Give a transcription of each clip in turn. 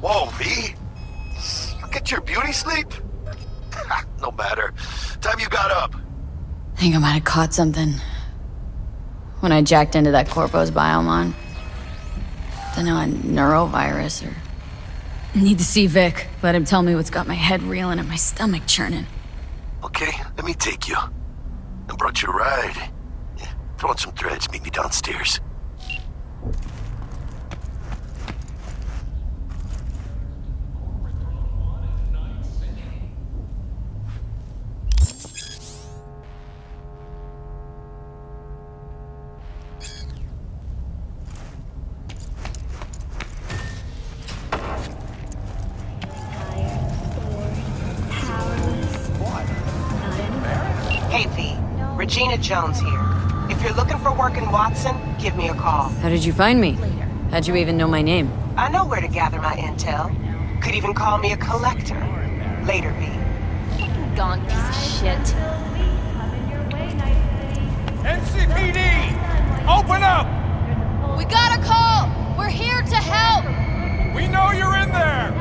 Whoa, V? You get your beauty sleep? No matter. Time you got up. I think I might have caught something when I jacked into that Corpo's biomon. Don't know, a neurovirus or... Need to see Vic. Let him tell me what's got my head reeling and my stomach churning. Okay, let me take you. I brought you a ride. Yeah, throw on some threads, meet me downstairs. Hey V, Regina Jones here. If you're looking for work in Watson, give me a call. How did you find me? How'd you even know my name? I know where to gather my intel. Could even call me a collector. Later, V. Gone piece of shit. NCPD! Open up! We got a call! We're here to help! We know you're in there!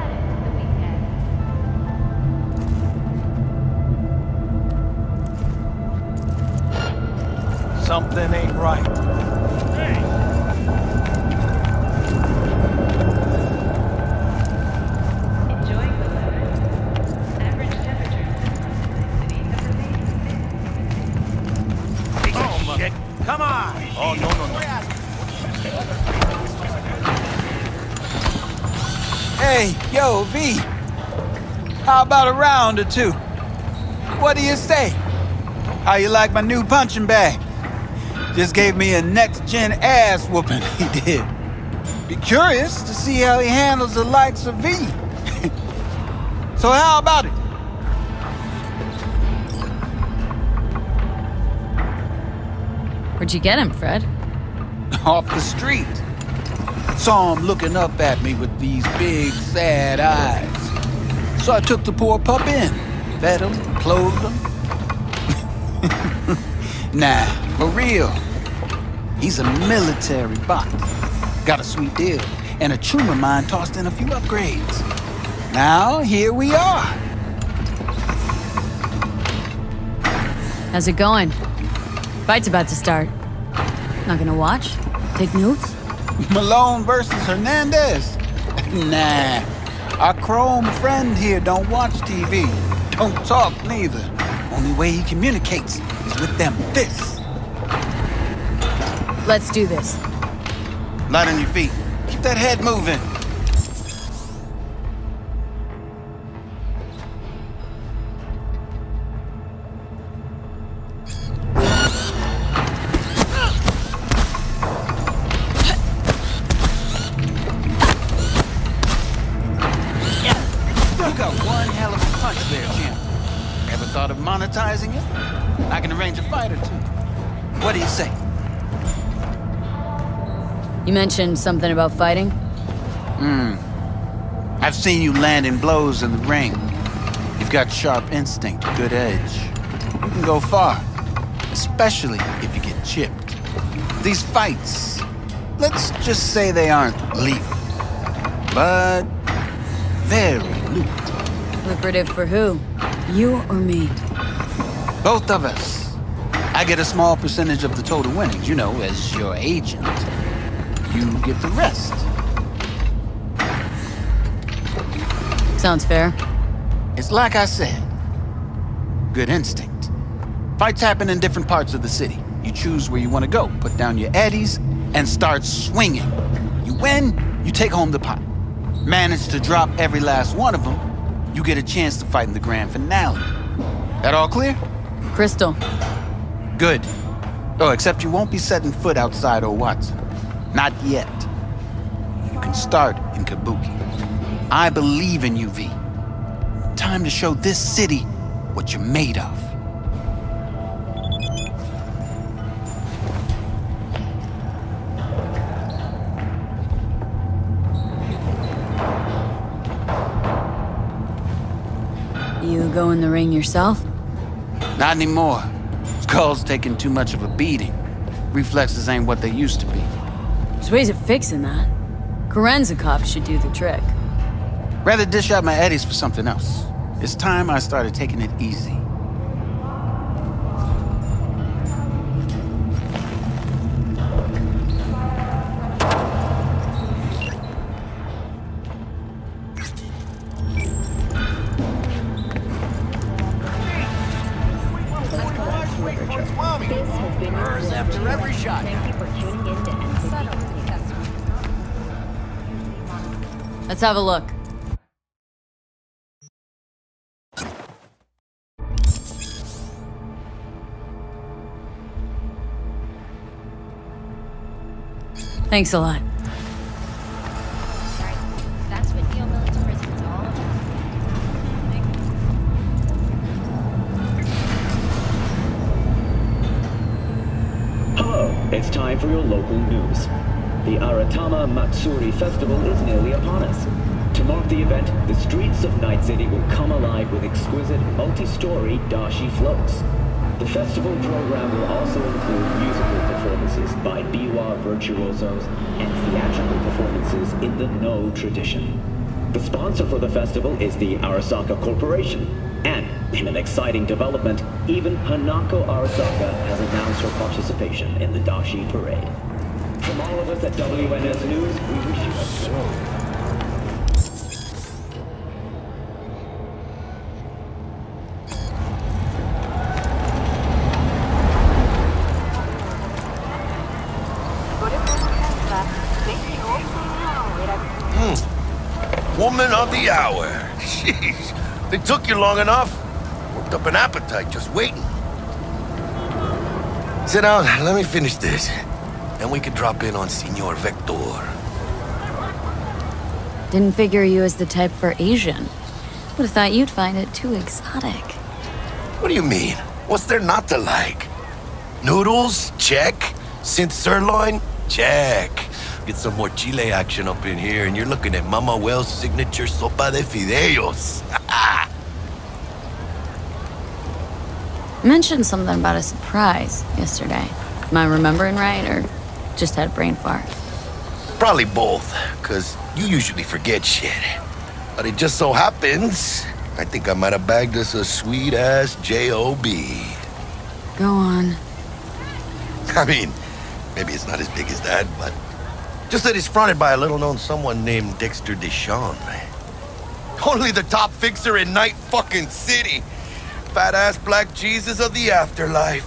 Something ain't right. Enjoying the weather. Average temperature. Oh, shit! Come on! Oh, no. Hey, yo, V. How about a round or two? What do you say? How you like my new punching bag? Just gave me a next-gen ass whooping, he did. Be curious to see how he handles the likes of V. So how about it? Where'd you get him, Fred? Off the street. Saw him looking up at me with these big, sad eyes. So I took the poor pup in, fed him, clothed him. Nah, for real. He's a military bot. Got a sweet deal, and a tumor mine tossed in a few upgrades. Now, here we are. How's it going? Fight's about to start. Not gonna watch? Take notes? Malone versus Hernandez? Nah. Our Chrome friend here don't watch TV. Don't talk neither. Only way he communicates is with them fists. Let's do this. Light on your feet. Keep that head moving. You got one hell of a punch there, champ. Ever thought of monetizing it? I can arrange a fight or two. What do you say? You mentioned something about fighting? I've seen you landing blows in the ring. You've got sharp instinct, good edge. You can go far, especially if you get chipped. These fights, let's just say they aren't lethal, but very lucrative. Lucrative for who? You or me? Both of us. I get a small percentage of the total winnings, you know, as your agent. You get the rest. Sounds fair. It's like I said, good instinct. Fights happen in different parts of the city. You choose where you want to go, put down your eddies, and start swinging. You win, you take home the pot. Manage to drop every last one of them, you get a chance to fight in the grand finale. That all clear? Crystal. Good. Oh, except you won't be setting foot outside old Watson. Not yet. You can start in Kabuki. I believe in you, V. Time to show this city what you're made of. You go in the ring yourself? Not anymore. Skull's taking too much of a beating. Reflexes ain't what they used to be. There's ways of fixing that. Karen's a cop should do the trick. Rather dish out my eddies for something else. It's time I started taking it easy. After every shot. Let's have a look. Thanks a lot. That's what neo-militarism is all about. Hello, it's time for your local news. The Aratama Matsuri Festival is nearly upon us. To mark the event, the streets of Night City will come alive with exquisite multi-story dashi floats. The festival program will also include musical performances by biwa virtuosos and theatrical performances in the No tradition. The sponsor for the festival is the Arasaka Corporation, and in an exciting development, even Hanako Arasaka has announced her participation in the Dashi Parade. From all of us at WNS News, we wish you a Woman of the hour. Jeez, they took you long enough. Worked up an appetite just waiting. Sit down, let me finish this. Then we can drop in on Senor Vector. Didn't figure you as the type for Asian. Would have thought you'd find it too exotic. What do you mean? What's there not to like? Noodles? Check. Synth sirloin? Check. Get some more Chile action up in here, and you're looking at Mama Wells' signature sopa de fideos. Mentioned something about a surprise yesterday. Am I remembering right, or just had a brain fart? Probably both, because you usually forget shit. But it just so happens, I think I might have bagged us a sweet-ass J.O.B. Go on. I mean, maybe it's not as big as that, but just that it's fronted by a little-known someone named Dexter Deshawn. Only the top fixer in Night fucking City. Fat-ass black Jesus of the afterlife.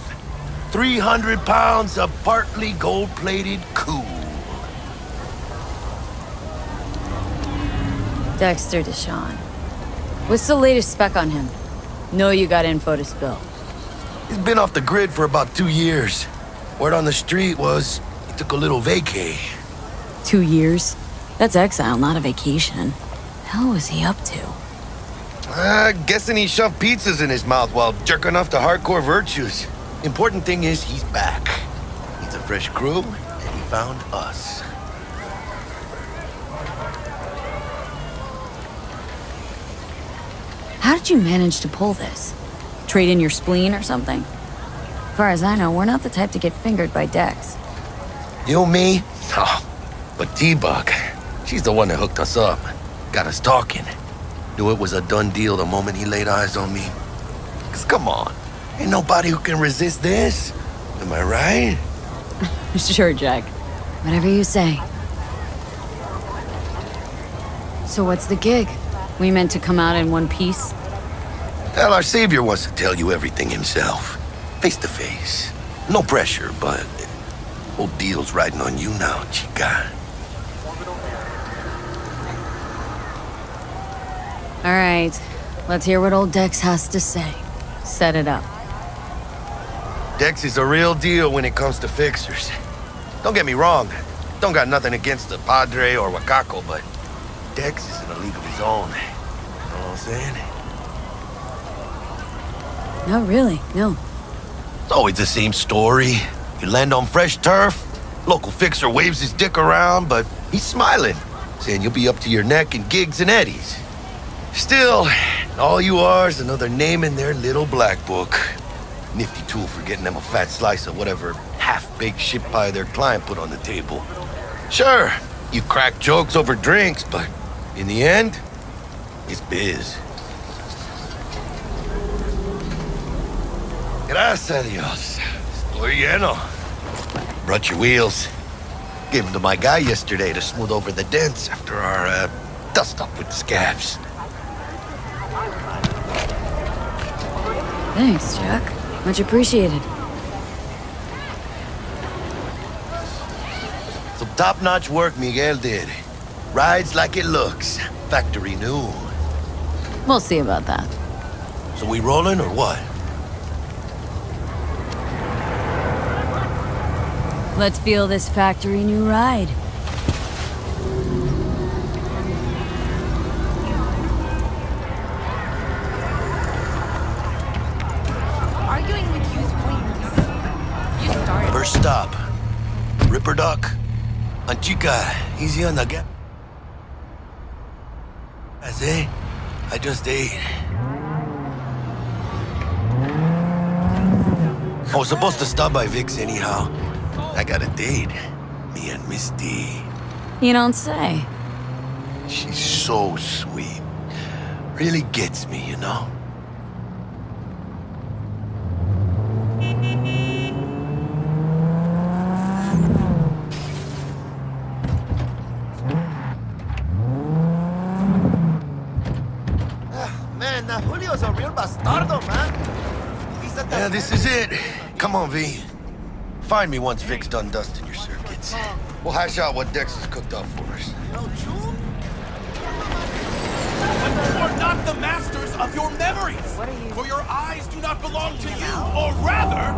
300 pounds of partly gold-plated cool. Dexter Deshawn. What's the latest spec on him? Know you got info to spill. He's been off the grid for about 2 years. Word on the street was he took a little vacay. 2 years? That's exile, not a vacation. Hell was he up to? Guessing he shoved pizzas in his mouth while jerking off to hardcore virtues. Important thing is he's back. He's a fresh crew, and he found us. How did you manage to pull this? Trade in your spleen or something? As far as I know, we're not the type to get fingered by Dex. You, me? Oh, but T-Bug, she's the one that hooked us up. Got us talking. Knew it was a done deal the moment he laid eyes on me. 'Cause come on, ain't nobody who can resist this. Am I right? Sure, Jack. Whatever you say. So what's the gig? We meant to come out in one piece? Hell, our savior wants to tell you everything himself. Face to face. No pressure, but whole deal's riding on you now, chica. All right, let's hear what old Dex has to say. Set it up. Dex is a real deal when it comes to fixers. Don't get me wrong. Don't got nothing against the Padre or Wakako, but Dex is in a league of his own. You know what I'm saying? No, really, no. It's always the same story. You land on fresh turf, local fixer waves his dick around, but he's smiling, saying you'll be up to your neck in gigs and eddies. Still, all you are is another name in their little black book. Nifty tool for getting them a fat slice of whatever half-baked shit pie their client put on the table. Sure, you crack jokes over drinks, but in the end, It's biz. Gracias a Dios. Estoy lleno. Brought your wheels. Gave them to my guy yesterday to smooth over the dents after our, dust-up with the scabs. Thanks, Jack. Much appreciated. Some top-notch work Miguel did. Rides like it looks. Factory new. We'll see about that. So we rolling or what? Let's feel this factory new ride. Arguing with you's pointless. You started. First stop. Ripperdoc. Anchica. Easy on the gas. Eh? I just ate. I was supposed to stop by Vic's anyhow. I got a date. Me and Misty. You don't say. She's so sweet. Really gets me, you know? Man, now Julio's a real bastardo, man. Yeah, this is it. Come on, V. Find me once Vic's done dusting your circuits. We'll hash out what Dex has cooked up for us. You are not the masters of your memories. For your eyes do not belong to you, or rather,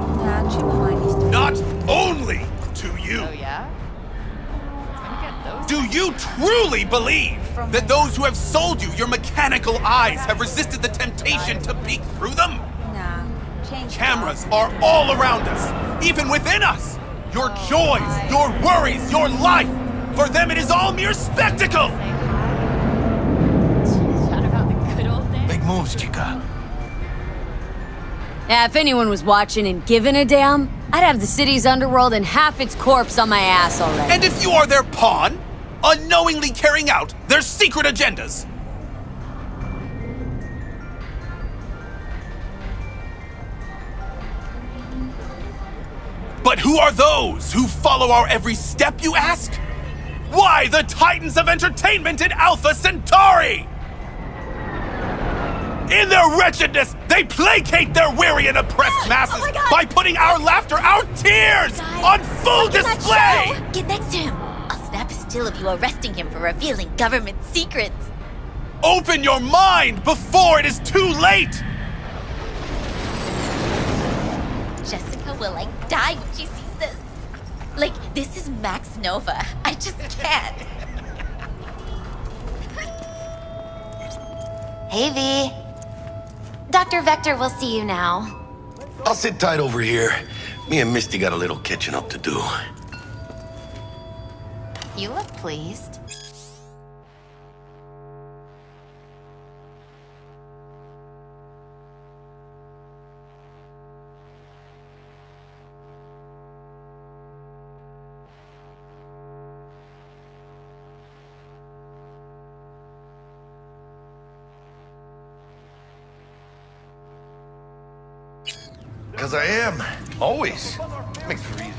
not only to you. Oh, yeah? Do you truly believe that those who have sold you your mechanical eyes have resisted the temptation to peek through them? Nah. Change. Cameras are all around us, even within us. Your joys, your worries, your life. For them, it is all mere spectacle. Shout about the good old days. Make moves, chica. Yeah, if anyone was watching and giving a damn, I'd have the city's underworld and half its corpse on my ass already. And if you are their pawn, unknowingly carrying out their secret agendas. But who are those who follow our every step, you ask? Why, the titans of entertainment in Alpha Centauri! In their wretchedness, they placate their weary and oppressed masses by putting our laughter, our tears, on full display! Get next to him. I'll snap a still of you arresting him for revealing government secrets. Open your mind before it is too late! Jessica will die when she sees this. This is Max Nova. I just can't. Hey, V. Dr. Vector will see you now. I'll sit tight over here. Me and Misty got a little catching up to do. You look pleased. Because I am. Always. Makes for easier.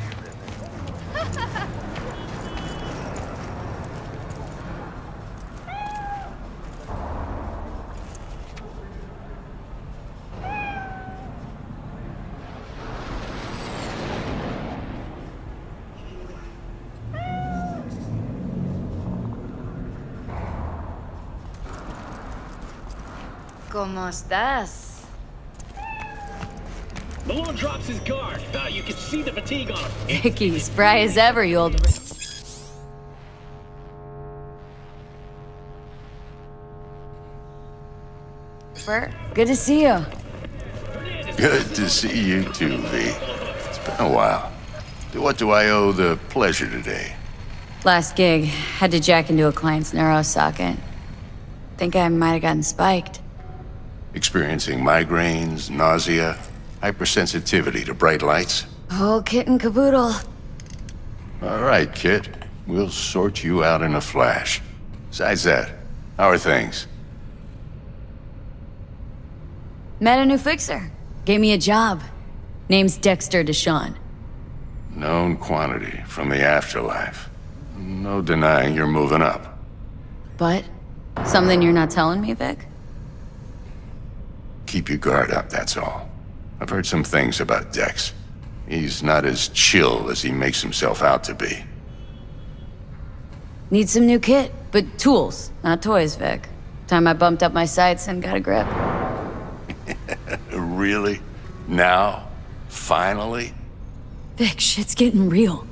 ¿Cómo estás? Malone drops his guard. You can see the fatigue on him. Vicky, spry as ever, you old... Good to see you. Good to see you too, V. It's been a while. To what do I owe the pleasure today? Last gig, had to jack into a client's neuro socket. Think I might have gotten spiked. Experiencing migraines, nausea, hypersensitivity to bright lights? Oh, kit and caboodle. All right, kid. We'll sort you out in a flash. Besides that, how are things? Met a new fixer. Gave me a job. Name's Dexter Deshawn. Known quantity from the afterlife. No denying you're moving up. But? Something you're not telling me, Vic? Keep your guard up, that's all. I've heard some things about Dex. He's not as chill as he makes himself out to be. Need some new kit, but tools, not toys, Vic. Time I bumped up my sights and got a grip. Really? Now? Finally? Vic, shit's getting real.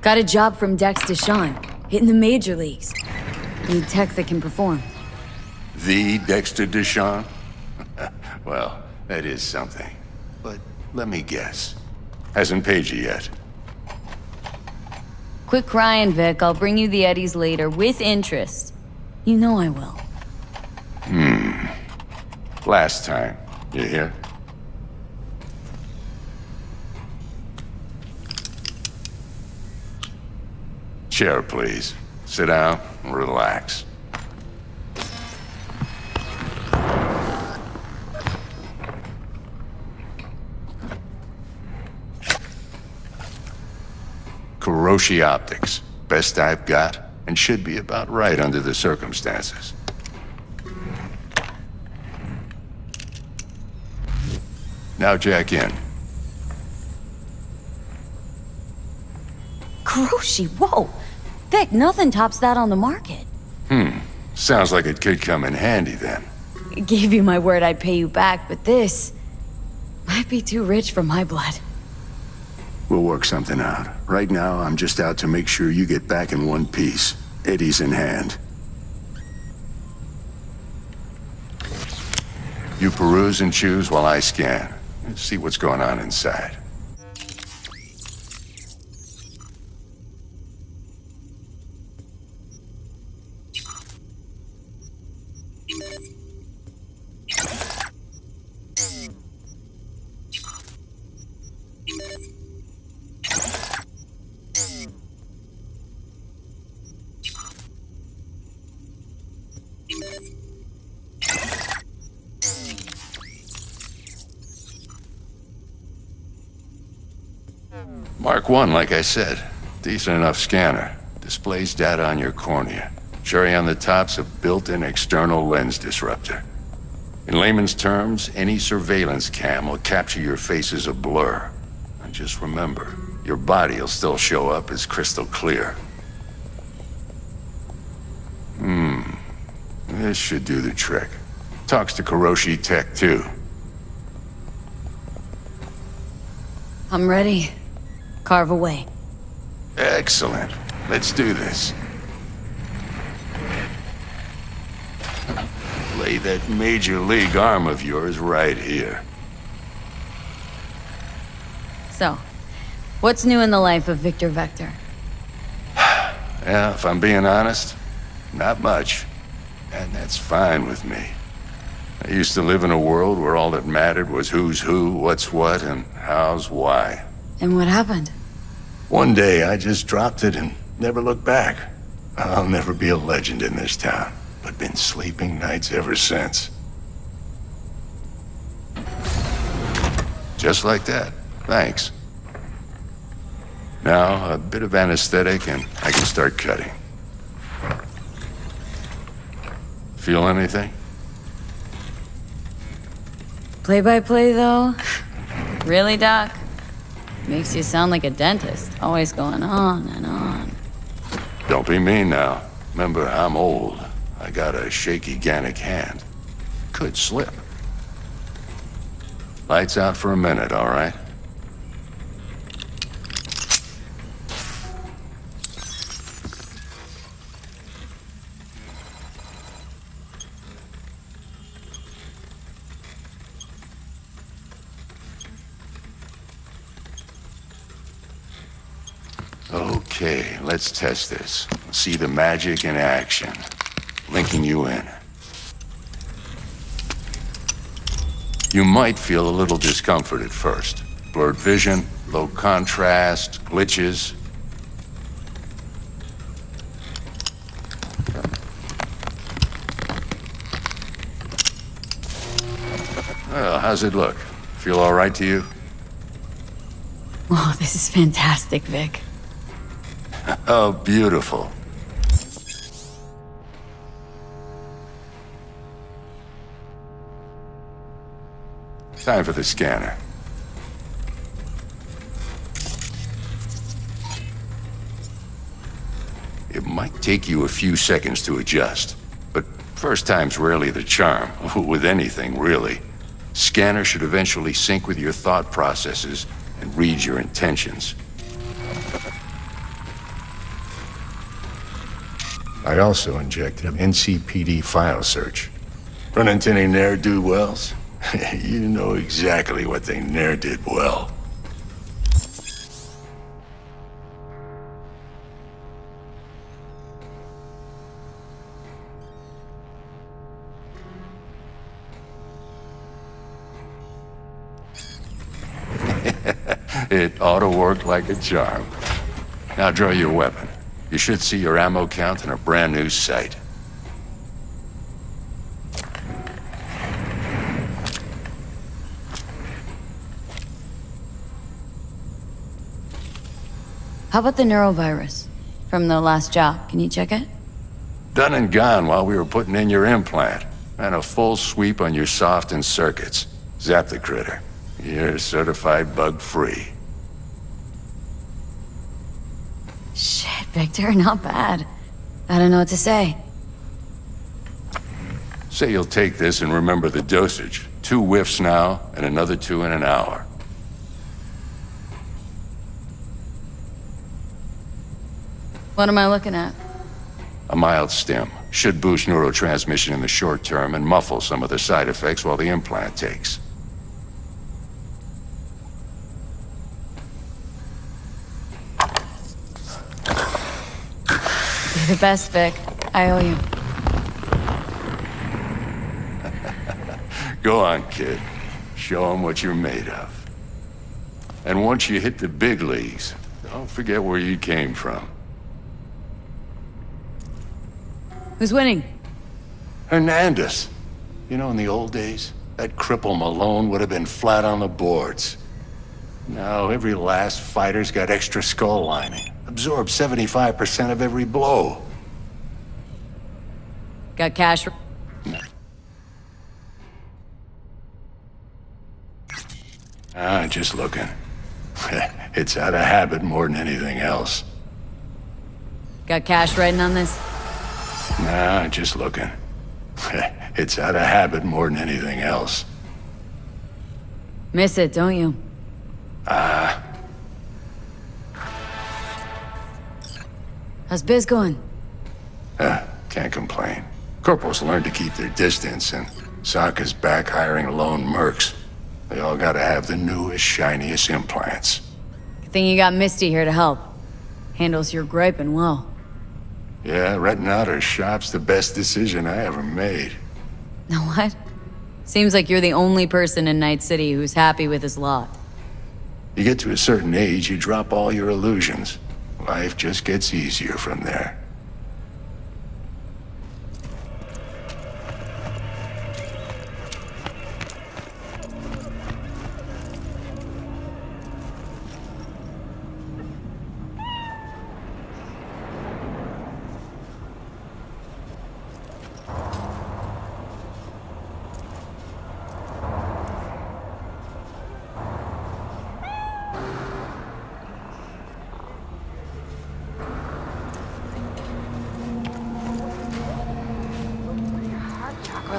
Got a job from Dex Deshawn, hitting the major leagues. Need tech that can perform. The Dexter Deshawn? Well, that is something. But let me guess. Hasn't paid you yet. Quit crying, Vic. I'll bring you the eddies later, with interest. You know I will. Last time. You hear? Chair, please. Sit down and relax. Kuroshi Optics. Best I've got, and should be about right under the circumstances. Now jack in. Kuroshi, whoa! Vic, nothing tops that on the market. Sounds like it could come in handy then. Gave you my word I'd pay you back, but this might be too rich for my blood. We'll work something out. Right now, I'm just out to make sure you get back in one piece. Eddie's in hand. You peruse and choose while I scan. Let's see what's going on inside. Mark 1, like I said. Decent enough scanner. Displays data on your cornea. Cherry on the top's a built-in external lens disruptor. In layman's terms, any surveillance cam will capture your face as a blur. And just remember, your body will still show up as crystal clear. This should do the trick. Talks to Kuroshi Tech, too. I'm ready. Carve away. Excellent. Let's do this. Lay that major league arm of yours right here. So, what's new in the life of Victor Vector? Yeah, if I'm being honest, not much. And that's fine with me. I used to live in a world where all that mattered was who's who, what's what, and how's why. And what happened? One day, I just dropped it and never looked back. I'll never be a legend in this town, but been sleeping nights ever since. Just like that. Thanks. Now, a bit of anesthetic and I can start cutting. Feel anything? Play-by-play, though? Really, Doc? Makes you sound like a dentist, always going on and on. Don't be mean now. Remember, I'm old. I got a shaky Gannic hand. Could slip. Lights out for a minute, all right? Okay, let's test this. See the magic in action. Linking you in. You might feel a little discomfort at first. Blurred vision, low contrast, glitches. Well, how's it look? Feel all right to you? Oh, this is fantastic, Vic. Oh, beautiful. Time for the scanner. It might take you a few seconds to adjust, but first time's rarely the charm, with anything, really. Scanner should eventually sync with your thought processes and read your intentions. I also injected an NCPD file search. Run into any ne'er-do-wells? You know exactly what they ne'er did well. It ought to work like a charm. Now draw your weapon. You should see your ammo count in a brand new sight. How about the neurovirus from the last job? Can you check it? Done and gone while we were putting in your implant. And a full sweep on your soft and circuits. Zap the critter. You're certified bug-free. Shit, Victor, not bad. I don't know what to say. Say you'll take this and remember the dosage. 2 whiffs now, and another 2 in an hour. What am I looking at? A mild stim. Should boost neurotransmission in the short term and muffle some of the side effects while the implant takes. You're the best, Vic. I owe you. Go on, kid. Show them what you're made of. And once you hit the big leagues, don't forget where you came from. Who's winning? Hernandez. You know, in the old days, that cripple Malone would have been flat on the boards. Now, every last fighter's got extra skull lining. Absorbs 75% of every blow. Got cash? Just looking. It's out of habit more than anything else. Got cash writing on this? Nah, just looking. It's out of habit more than anything else. Miss it, don't you? How's biz going? Can't complain. Corporals learned to keep their distance, and Sokka's back hiring lone mercs. They all gotta have the newest, shiniest implants. Good thing you got Misty here to help. Handles your griping well. Yeah, renting out her shop's the best decision I ever made. Know what? Seems like you're the only person in Night City who's happy with his lot. You get to a certain age, you drop all your illusions. Life just gets easier from there.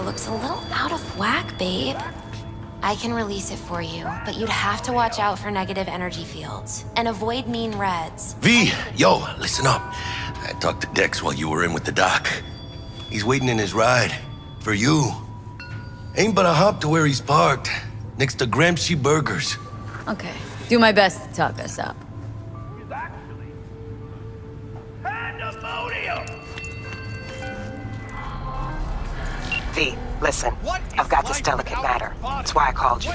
Looks a little out of whack, babe. I can release it for you, but you'd have to watch out for negative energy fields and avoid mean reds. V, yo, listen up. I talked to Dex while you were in with the doc. He's waiting in his ride. For you. Ain't but a hop to where he's parked. Next to Gramsci Burgers. Okay. Do my best to talk us up. V, listen. I've got this delicate matter. That's why I called you.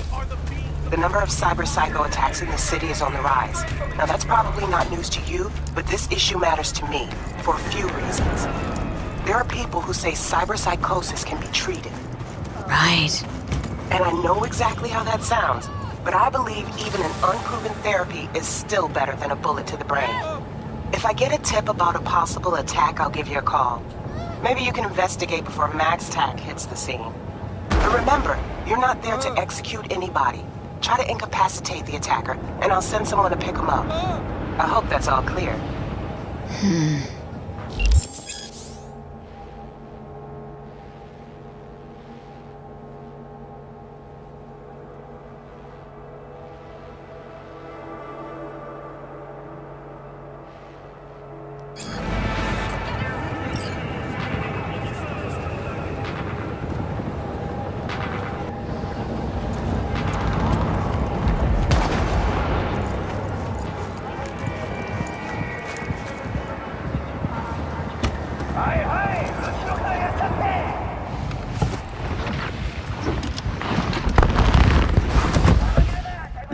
The number of cyber-psycho attacks in the city is on the rise. Now, that's probably not news to you, but this issue matters to me for a few reasons. There are people who say cyberpsychosis can be treated. Right. And I know exactly how that sounds, but I believe even an unproven therapy is still better than a bullet to the brain. If I get a tip about a possible attack, I'll give you a call. Maybe you can investigate before MaxTac hits the scene. But remember, you're not there to execute anybody. Try to incapacitate the attacker, and I'll send someone to pick him up. I hope that's all clear.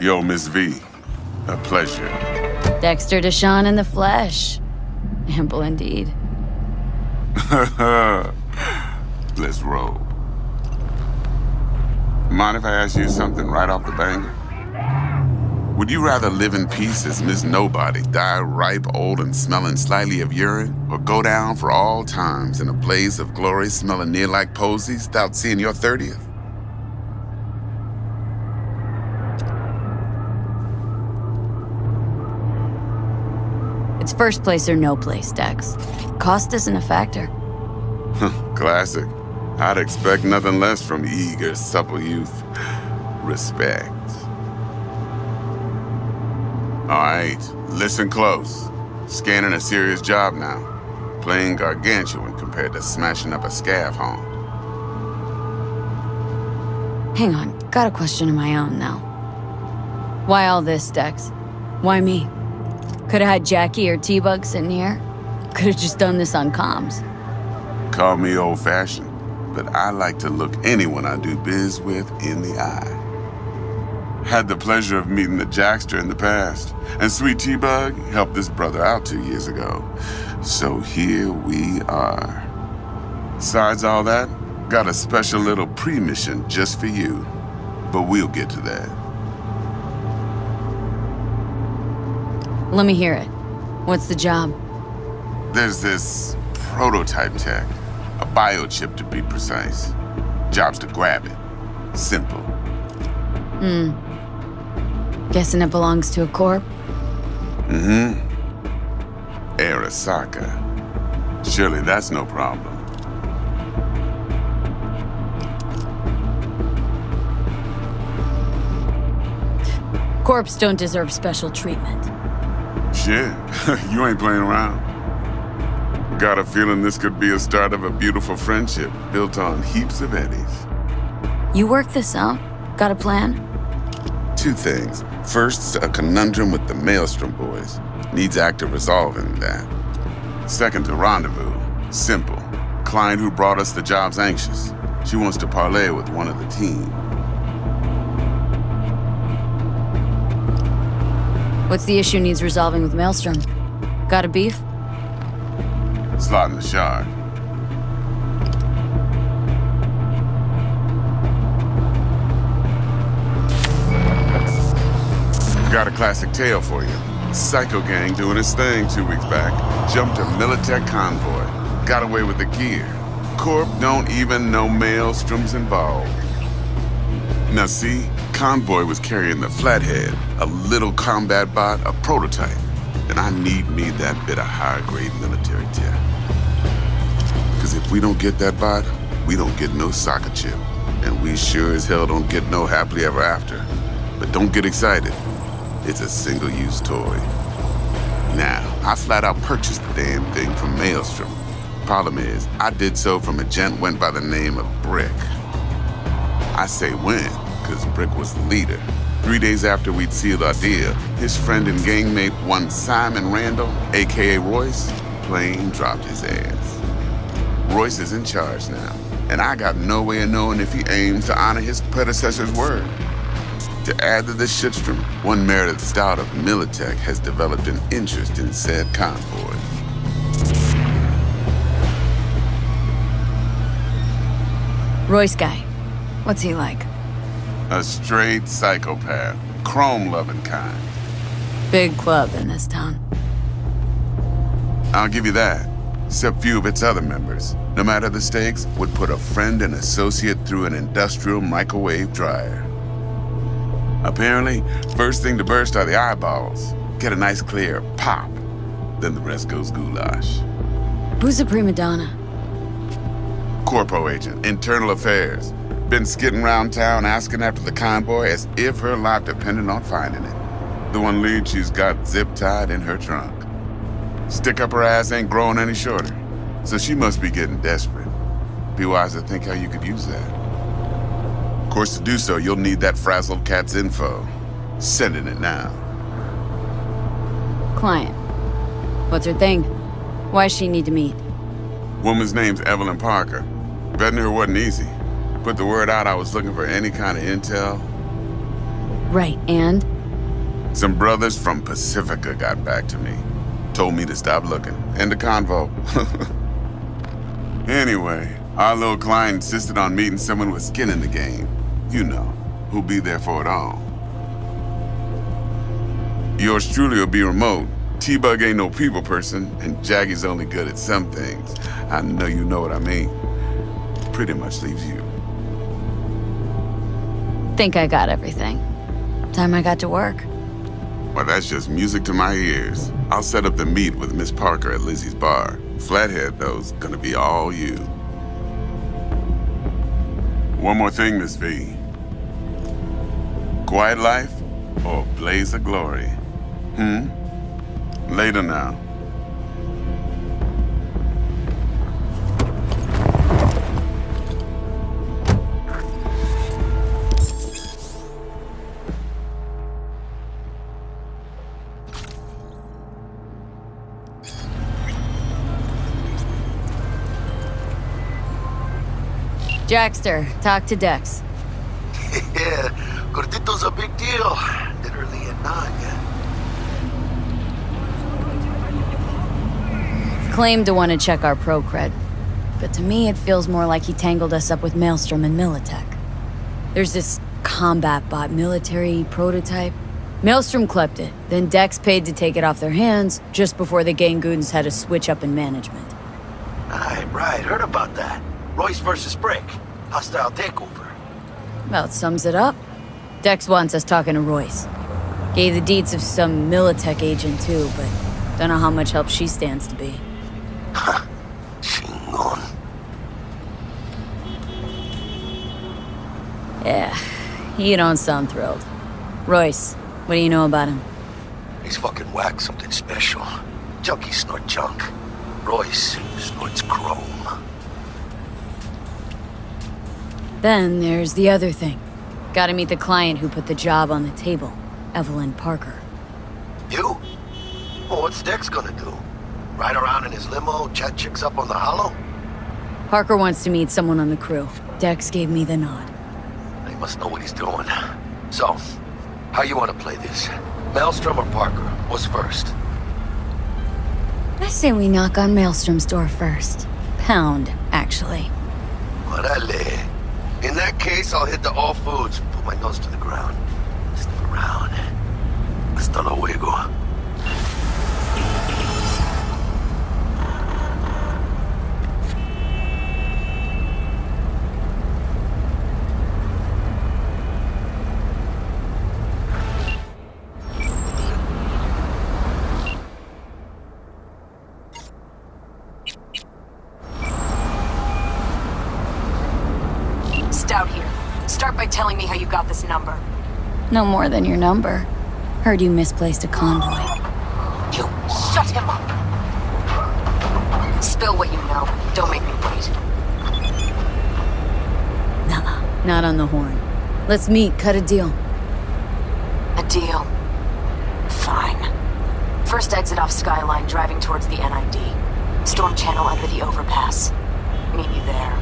Yo, Miss V. A pleasure. Dexter Deshawn in the flesh. Ample indeed. Let's roll. Mind if I ask you something right off the banger? Would you rather live in peace as Miss Nobody, die ripe, old, and smelling slightly of urine, or go down for all times in a blaze of glory smelling near like posies without seeing your 30th? It's first place or no place, Dex. Cost isn't a factor. Classic. I'd expect nothing less from eager, supple youth. Respect. All right, listen close. Scanning a serious job now. Playing gargantuan compared to smashing up a scav home. Hang on, got a question of my own now. Why all this, Dex? Why me? Could've had Jackie or T-Bug sitting here. Could've just done this on comms. Call me old-fashioned, but I like to look anyone I do biz with in the eye. Had the pleasure of meeting the Jackster in the past, and sweet T-Bug helped this brother out 2 years ago. So here we are. Besides all that, got a special little pre-mission just for you. But we'll get to that. Let me hear it. What's the job? There's this prototype tech, a biochip to be precise. Job's to grab it. Simple. Guessing it belongs to a corp? Arasaka. Surely that's no problem. Corps don't deserve special treatment. Shit, you ain't playing around. Got a feeling this could be a start of a beautiful friendship built on heaps of eddies. You work this out? Got a plan? 2 things. First, a conundrum with the Maelstrom boys. Needs active resolving that. Second, a rendezvous. Simple. Client who brought us the job's anxious. She wants to parlay with one of the team. What's the issue needs resolving with Maelstrom? Got a beef? Slot in the shard. Got a classic tale for you. Psycho gang doing his thing 2 weeks back. Jumped a Militech convoy. Got away with the gear. Corp don't even know Maelstrom's involved. Now see, convoy was carrying the Flathead, a little combat bot, a prototype. And I need me that bit of high-grade military tech. Because if we don't get that bot, we don't get no soccer chip. And we sure as hell don't get no happily ever after. But don't get excited. It's a single-use toy. Now, I flat out purchased the damn thing from Maelstrom. Problem is, I did so from a gent went by the name of Brick. I say when, because Brick was the leader. 3 days after we'd sealed our deal, his friend and gangmate, one Simon Randall, a.k.a. Royce, plain dropped his ass. Royce is in charge now, and I got no way of knowing if he aims to honor his predecessor's word. To add to this shitstorm, one Meredith Stout of Militech has developed an interest in said convoy. Royce guy. What's he like? A straight psychopath. Chrome-loving kind. Big club in this town. I'll give you that. Except few of its other members, no matter the stakes, would put a friend and associate through an industrial microwave dryer. Apparently, first thing to burst are the eyeballs. Get a nice clear pop. Then the rest goes goulash. Who's the prima donna? Corpo agent, internal affairs. Been skidding around town asking after the convoy as if her life depended on finding it. The one lead she's got zip-tied in her trunk. Stick up her ass ain't growing any shorter, so she must be getting desperate. Be wise to think how you could use that. Of course, to do so, you'll need that frazzled cat's info. Sending it now. Client. What's her thing? Why's she need to meet? Woman's name's Evelyn Parker. Vetting her wasn't easy. Put the word out I was looking for any kind of intel. Right, and? Some brothers from Pacifica got back to me. Told me to stop looking. End of convo. Anyway, our little client insisted on meeting someone with skin in the game. You know, who'll be there for it all. Yours truly will be remote. T-Bug ain't no people person, and Jaggy's only good at some things. I know you know what I mean. Pretty much leaves you. Think I got everything. Time I got to work. Well, that's just music to my ears. I'll set up the meet with Miss Parker at Lizzie's bar. Flathead, though's gonna be all you. One more thing, Miss V. Quiet life or blaze of glory? Later now. Jackster, talk to Dex. Yeah, Gordito's a big deal. Literally a none. Claimed to want to check our pro cred, but to me it feels more like he tangled us up with Maelstrom and Militech. There's this combat bot military prototype. Maelstrom clept it, then Dex paid to take it off their hands just before the Gangoons had a switch up in management. Right, heard about that. Royce versus Brick. Hostile takeover. About sums it up. Dex wants us talking to Royce. Gave the deets of some Militech agent too, but don't know how much help she stands to be. Chingon. Yeah, you don't sound thrilled. Royce, what do you know about him? He's fucking whack, something special. Junkies snort junk. Royce snorts chrome. Then there's the other thing. Gotta meet the client who put the job on the table, Evelyn Parker. You? Well, what's Dex gonna do? Ride around in his limo, chat chicks up on the hollow? Parker wants to meet someone on the crew. Dex gave me the nod. He must know what he's doing. So, how you want to play this? Maelstrom or Parker? What's first? I say we knock on Maelstrom's door first. Pound, actually. Orale. In that case, I'll hit the all foods, put my nose to the ground. Sniff around. Hasta luego. Stout here. Start by telling me how you got this number. No more than your number. Heard you misplaced a convoy. You shut him up. Spill what you know. Don't make me wait. Nah, not on the horn. Let's meet, cut a deal. A deal. Fine. First exit off Skyline, driving towards the NID. Storm channel under the overpass. Meet you there.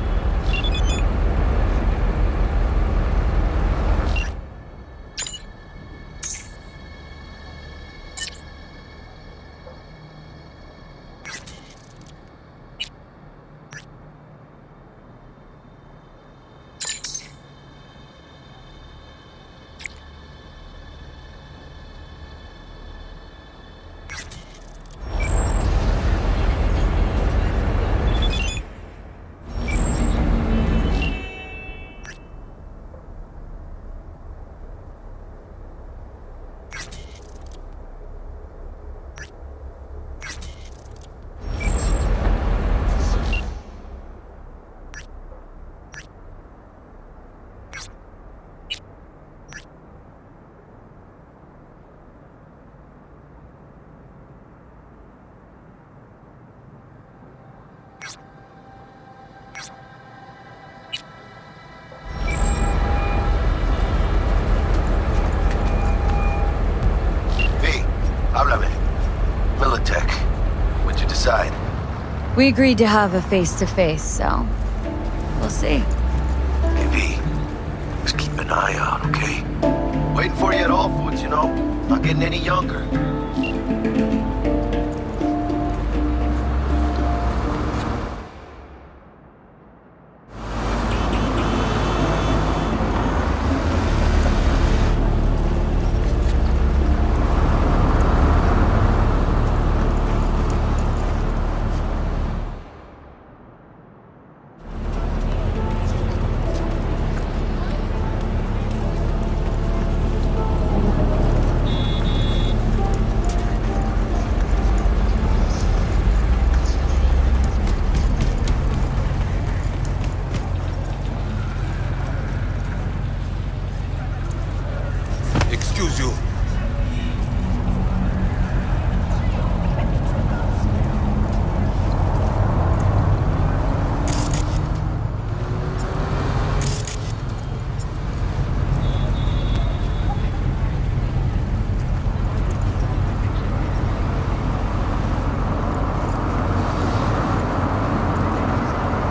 We agreed to have a face-to-face, so we'll see. Hey, V, just keep an eye out, okay? Waiting for you at All Foods, you know. Not getting any younger.